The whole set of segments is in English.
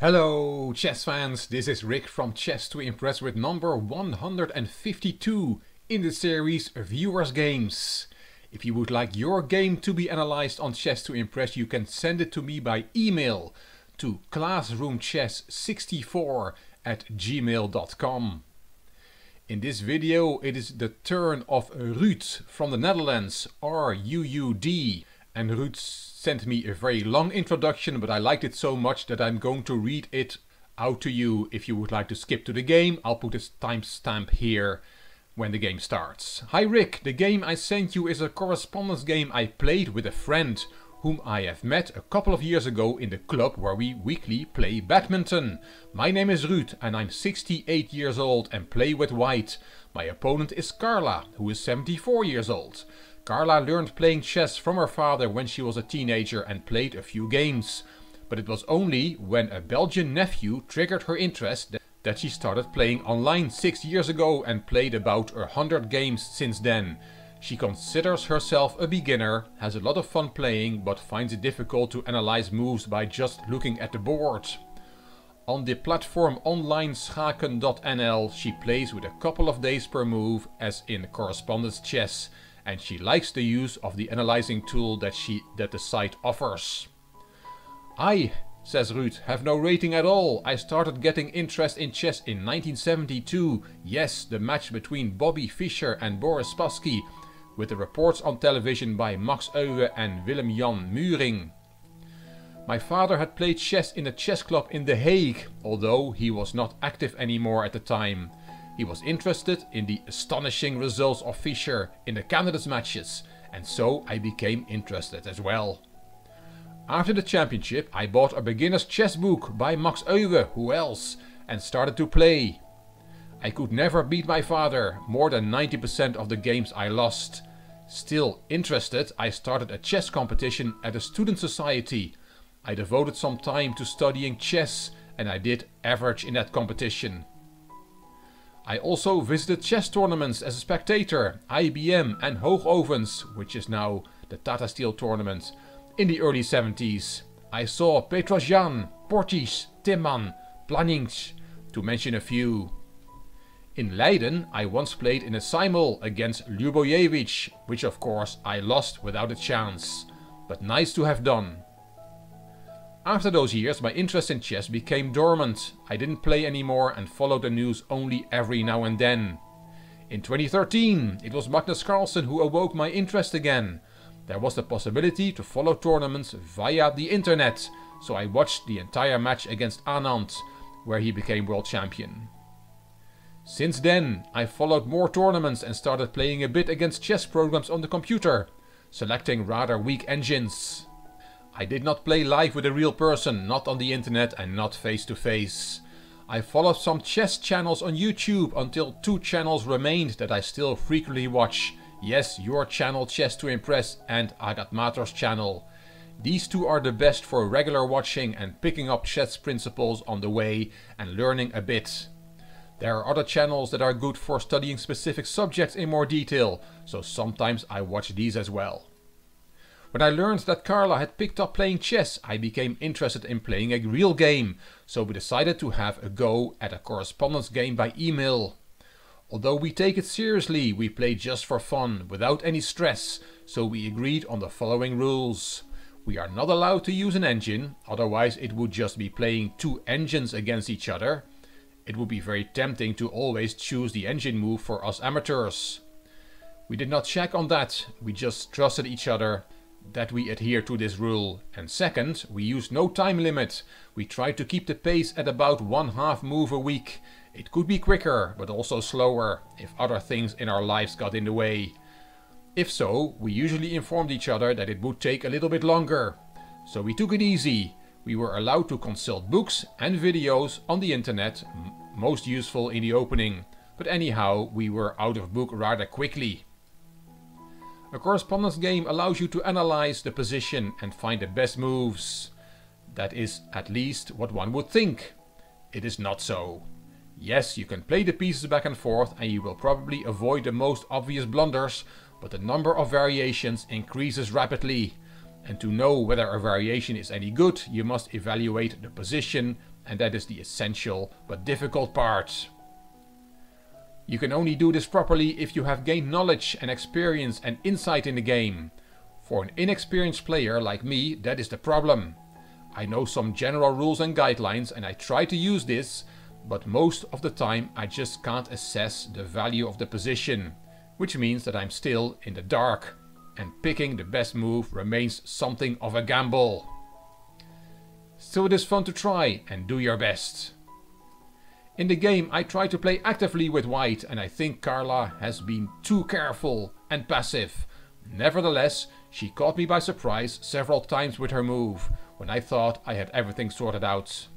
Hello chess fans, this is Rick from Chess to Impress with number 152 in the series Viewers Games. If you would like your game to be analyzed on Chess to Impress, you can send it to me by email to classroomchess64@gmail.com. In this video it is the turn of Ruud from the Netherlands, RUUD, and Ruud sent me a very long introduction, but I liked it so much that I'm going to read it out to you. If you would like to skip to the game, I'll put a timestamp here when the game starts. Hi Rick, the game I sent you is a correspondence game I played with a friend whom I have met a couple of years ago in the club where we weekly play badminton. My name is Ruud and I'm 68 years old and play with white. My opponent is Carla, who is 74 years old. Carla learned playing chess from her father when she was a teenager and played a few games. But it was only when a Belgian nephew triggered her interest that she started playing online 6 years ago and played about 100 games since then. She considers herself a beginner, has a lot of fun playing, but finds it difficult to analyze moves by just looking at the board. On the platform onlineschaken.nl she plays with a couple of days per move as in correspondence chess, and she likes the use of the analyzing tool that the site offers. I, says Ruud, have no rating at all. I started getting interest in chess in 1972. Yes, the match between Bobby Fischer and Boris Spassky, with the reports on television by Max Euwe and Willem-Jan Muring. My father had played chess in a chess club in The Hague, although he was not active anymore at the time. He was interested in the astonishing results of Fischer in the candidates matches, and so I became interested as well. After the championship I bought a beginner's chess book by Max Euwe, who else, and started to play. I could never beat my father, more than 90% of the games I lost. Still interested, I started a chess competition at a student society. I devoted some time to studying chess and I did average in that competition. I also visited chess tournaments as a spectator, IBM and Hoogovens, which is now the Tata Steel tournament, in the early 70s. I saw Petrosyan, Portis, Timman, Planings, to mention a few. In Leiden I once played in a simul against Ljubojevich, which of course I lost without a chance, but nice to have done. After those years my interest in chess became dormant. I didn't play anymore and followed the news only every now and then. In 2013 it was Magnus Carlsen who awoke my interest again. There was the possibility to follow tournaments via the internet, so I watched the entire match against Anand, where he became world champion. Since then I followed more tournaments and started playing a bit against chess programs on the computer, selecting rather weak engines. I did not play live with a real person, not on the internet and not face to face. I followed some chess channels on YouTube until 2 channels remained that I still frequently watch. Yes, your channel Chess to Impress and Agat Mater's channel. These 2 are the best for regular watching and picking up chess principles on the way and learning a bit. There are other channels that are good for studying specific subjects in more detail, so sometimes I watch these as well. When I learned that Carla had picked up playing chess, I became interested in playing a real game, so we decided to have a go at a correspondence game by email. Although we take it seriously, we play just for fun, without any stress, so we agreed on the following rules. We are not allowed to use an engine, otherwise it would just be playing 2 engines against each other. It would be very tempting to always choose the engine move for us amateurs. We did not check on that, we just trusted each other that we adhere to this rule. And second, we use no time limit. We try to keep the pace at about 1/2 move a week. It could be quicker, but also slower, if other things in our lives got in the way. If so, we usually informed each other that it would take a little bit longer. So we took it easy. We were allowed to consult books and videos on the internet, most useful in the opening. But anyhow, we were out of book rather quickly. A correspondence game allows you to analyze the position and find the best moves. That is at least what one would think. It is not so. Yes, you can play the pieces back and forth and you will probably avoid the most obvious blunders, but the number of variations increases rapidly. And to know whether a variation is any good, you must evaluate the position and that is the essential but difficult part. You can only do this properly if you have gained knowledge and experience and insight in the game. For an inexperienced player like me, that is the problem. I know some general rules and guidelines and I try to use this, but most of the time I just can't assess the value of the position, which means that I'm still in the dark, and picking the best move remains something of a gamble. Still, it is fun to try and do your best. In the game I try to play actively with white, and I think Carla has been too careful and passive. Nevertheless, she caught me by surprise several times with her move, when I thought I had everything sorted out.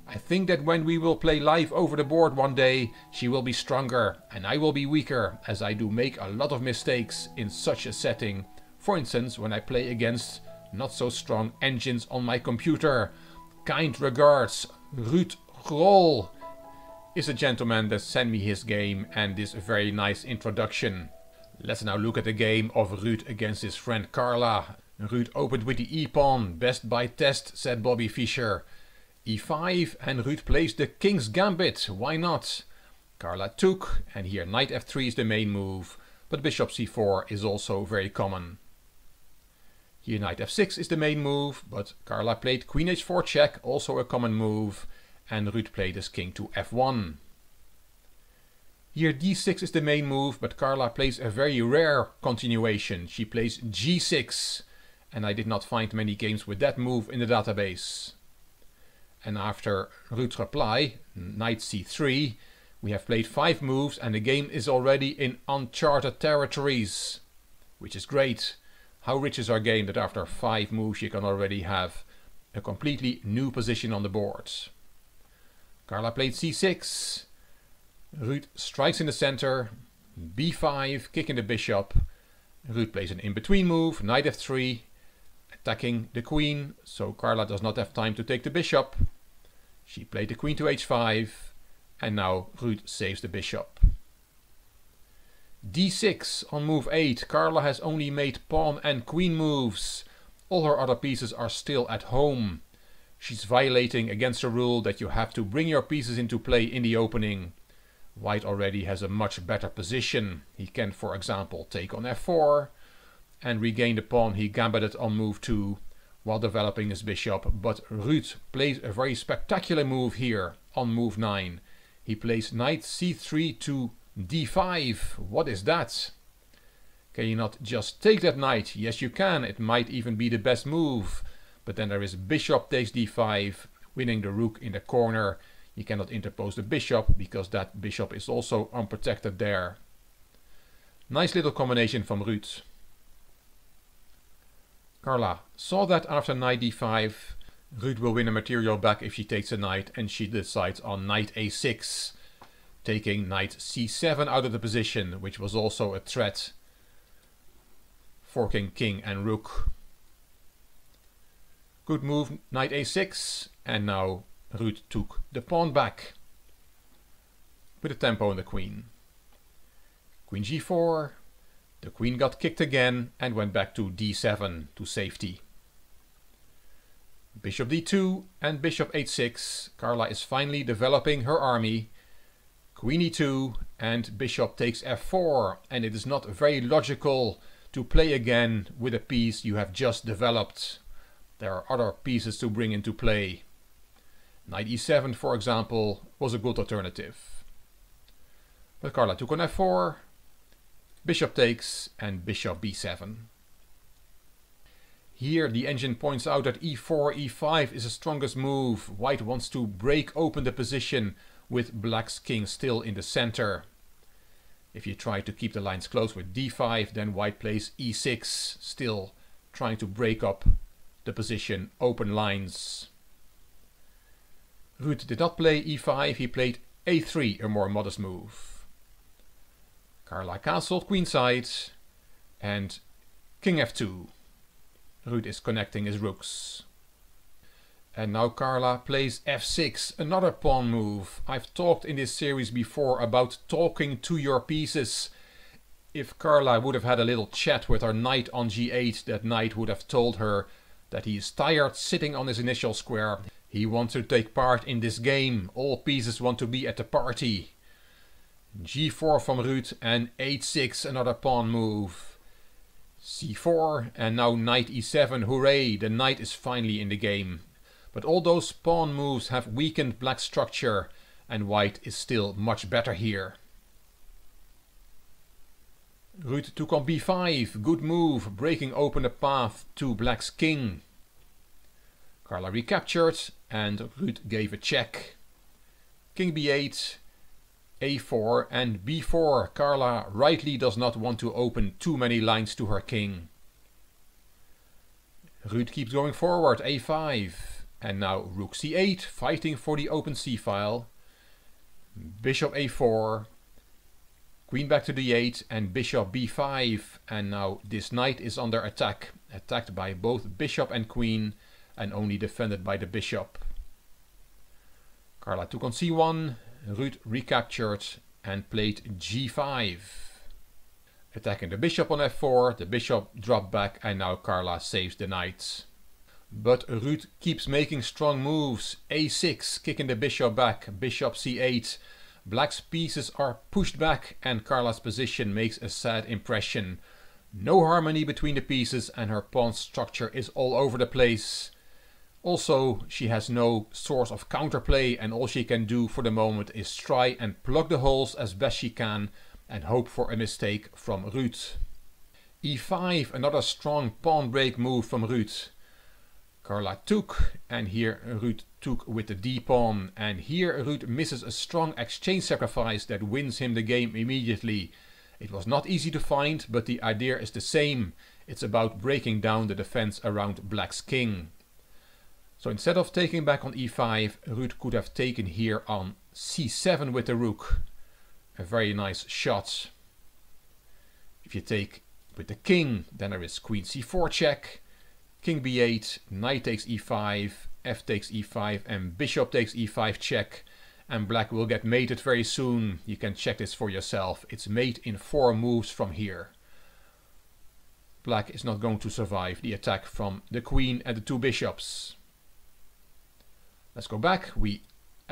I think that when we will play live over the board one day, she will be stronger and I will be weaker, as I do make a lot of mistakes in such a setting. For instance, when I play against not so strong engines on my computer. Kind regards, Ruud Grol is a gentleman that sent me his game and this very nice introduction. Let's now look at the game of Ruud against his friend Carla. Ruud opened with the e-pawn, best by test, said Bobby Fischer. e5, and Ruud plays the king's gambit, why not? Carla took, and here knight f3 is the main move, but bishop c4 is also very common. Here knight f6 is the main move, but Carla played queen h4 check, also a common move, and Ruud played his king to f1. Here d6 is the main move, but Carla plays a very rare continuation. She plays g6, and I did not find many games with that move in the database. And after Ruud's reply, knight c3, we have played 5 moves and the game is already in uncharted territories, which is great. How rich is our game that after 5 moves you can already have a completely new position on the board. Carla played c6, Ruud strikes in the center, b5, kicking the bishop. Ruud plays an in-between move, knight f3, attacking the queen, so Carla does not have time to take the bishop. She played the queen to h5, and now Ruud saves the bishop. d6 on move 8. Carla has only made pawn and queen moves. All her other pieces are still at home. She's violating against the rule that you have to bring your pieces into play in the opening. White already has a much better position. He can, for example, take on f4 and regain the pawn he gambited on move 2 while developing his bishop, but Ruud plays a very spectacular move here on move 9. He plays knight c3 to d5. What is that? Can you not just take that knight? Yes, you can. It might even be the best move. But then there is bishop takes d5, winning the rook in the corner. You cannot interpose the bishop because that bishop is also unprotected there. Nice little combination from Ruud. Carla saw that after knight d5, Ruud will win a material back if she takes a knight, and she decides on knight a6, taking knight c7 out of the position, which was also a threat, forking king and rook. Good move, knight a6, and now Ruud took the pawn back with the tempo on the queen. Queen g4, the queen got kicked again and went back to d7 to safety. Bishop d2 and bishop h6. Carla is finally developing her army. Queen e2 and bishop takes f4, and it is not very logical to play again with a piece you have just developed. There are other pieces to bring into play. Knight e7, for example, was a good alternative. But Carla took on f4, bishop takes, and bishop b7. Here the engine points out that e4, e5 is the strongest move. White wants to break open the position with black's king still in the center. If you try to keep the lines close with d5, then white plays e6, still trying to break up the position, open lines. Ruud did not play e5, he played a3, a more modest move. Carla castled queenside and king f2. Ruud is connecting his rooks. And now Carla plays f6, another pawn move. I've talked in this series before about talking to your pieces. If Carla would have had a little chat with her knight on g8, that knight would have told her that he is tired sitting on his initial square. He wants to take part in this game. All pieces want to be at the party. G4 from Ruud and H6, another pawn move. C4 and now knight E7, hooray, the knight is finally in the game. But all those pawn moves have weakened black's structure and white is still much better here. Ruud took on B5, good move, breaking open a path to black's king. Carla recaptured and Ruud gave a check. King B8, A4 and B4. Carla rightly does not want to open too many lines to her king. Ruud keeps going forward, A5. And now Rook C8, fighting for the open c-file. Bishop A4. Queen back to D8 and bishop B5. And now this knight is under attack. Attacked by both bishop and queen and only defended by the bishop. Carla took on C1. Ruud recaptured and played G5. Attacking the bishop on F4. The bishop dropped back and now Carla saves the knight. But Ruud keeps making strong moves. A6, kicking the bishop back. Bishop C8. Black's pieces are pushed back and Carla's position makes a sad impression. No harmony between the pieces and her pawn structure is all over the place. Also, she has no source of counterplay and all she can do for the moment is try and plug the holes as best she can and hope for a mistake from Ruud. E5, another strong pawn break move from Ruud. Carla took and here Ruud took with the d-pawn and here Ruud misses a strong exchange sacrifice that wins him the game immediately. It was not easy to find, but the idea is the same. It's about breaking down the defense around black's king. So instead of taking back on e5, Ruud could have taken here on c7 with the rook. A very nice shot. If you take with the king, then there is queen c4 check, king b8, knight takes e5, f takes e5 and bishop takes e5 check. And black will get mated very soon. You can check this for yourself. It's mate in 4 moves from here. Black is not going to survive the attack from the queen and the 2 bishops. Let's go back. We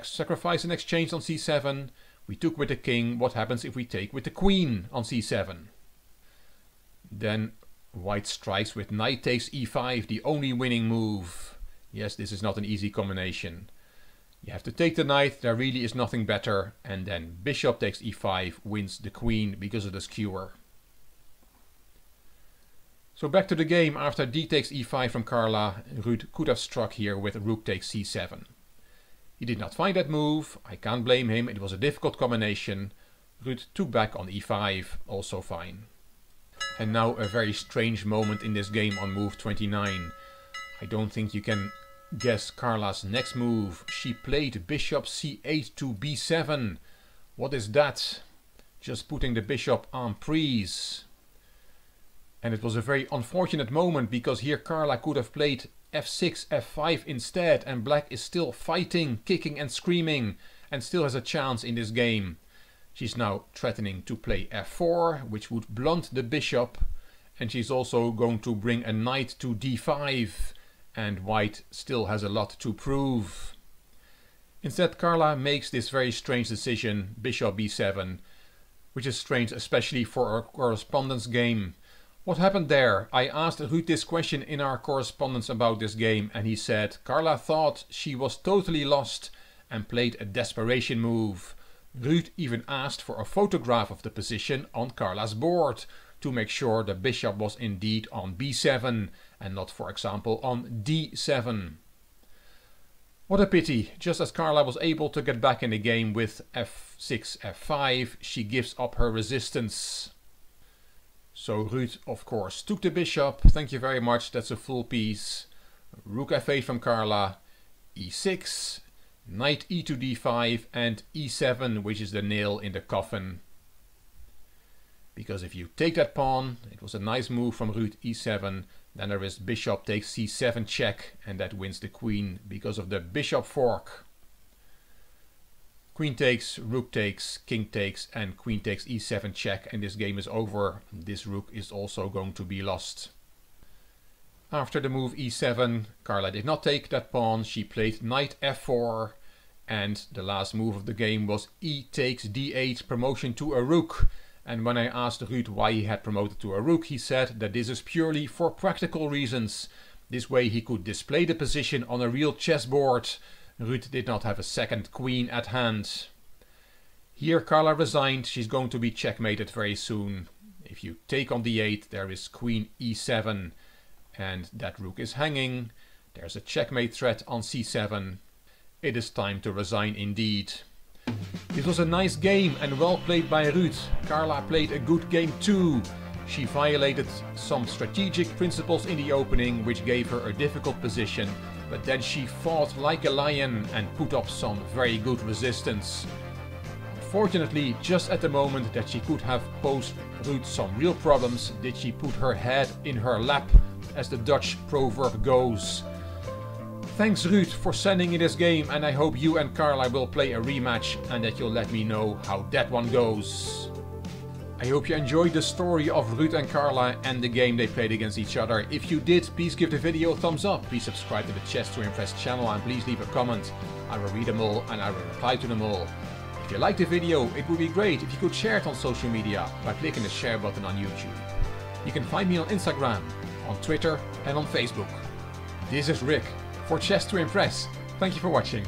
sacrifice an exchange on c7. We took with the king. What happens if we take with the queen on c7? Then white strikes with knight takes e5, the only winning move. Yes, this is not an easy combination. You have to take the knight, there really is nothing better, and then bishop takes e5 wins the queen because of the skewer. So back to the game. After d takes e5 from Carla, Ruud could have struck here with rook takes c7. He did not find that move, I can't blame him, it was a difficult combination. Ruud took back on e5, also fine. And now a very strange moment in this game on move 29. I don't think you can guess Carla's next move. She played bishop c8 to b7. What is that? Just putting the bishop en prise. And it was a very unfortunate moment because here Carla could have played f6, f5 instead and black is still fighting, kicking and screaming and still has a chance in this game. She's now threatening to play f4, which would blunt the bishop, and she's also going to bring a knight to d5. And white still has a lot to prove. Instead, Carla makes this very strange decision, bishop b7, which is strange especially for our correspondence game. What happened there? I asked Ruud this question in our correspondence about this game and he said Carla thought she was totally lost and played a desperation move. Ruud even asked for a photograph of the position on Carla's board to make sure the bishop was indeed on b7 and not, for example, on d7. What a pity. Just as Carla was able to get back in the game with f6, f5, she gives up her resistance. So Ruud, of course, took the bishop. Thank you very much, that's a full piece. Rook f8 from Carla, e6, knight e to d5 and e7, which is the nail in the coffin. Because if you take that pawn, it was a nice move from Ruud, e7, then there is bishop takes c7 check and that wins the queen because of the bishop fork. Queen takes, rook takes, king takes and queen takes e7 check and this game is over. This rook is also going to be lost. After the move e7, Carla did not take that pawn. She played knight f4, and the last move of the game was e takes d8, promotion to a rook. And when I asked Ruud why he had promoted to a rook, he said that this is purely for practical reasons. This way he could display the position on a real chessboard. Ruud did not have a second queen at hand. Here Carla resigned. She's going to be checkmated very soon. If you take on d8, there is queen e7, and that rook is hanging. There's a checkmate threat on c7. It is time to resign indeed. It was a nice game and well played by Ruud. Carla played a good game too. She violated some strategic principles in the opening, which gave her a difficult position, but then she fought like a lion and put up some very good resistance. Unfortunately, just at the moment that she could have posed Ruud some real problems, did she put her head in her lap, as the Dutch proverb goes. Thanks Ruud for sending in this game, and I hope you and Carla will play a rematch and that you'll let me know how that one goes. I hope you enjoyed the story of Ruud and Carla and the game they played against each other. If you did, please give the video a thumbs up, please subscribe to the Chess to Impress channel, and please leave a comment. I will read them all and I will reply to them all. If you liked the video, it would be great if you could share it on social media by clicking the share button on YouTube. You can find me on Instagram, on Twitter and on Facebook. This is Rick for Chess to Impress. Thank you for watching.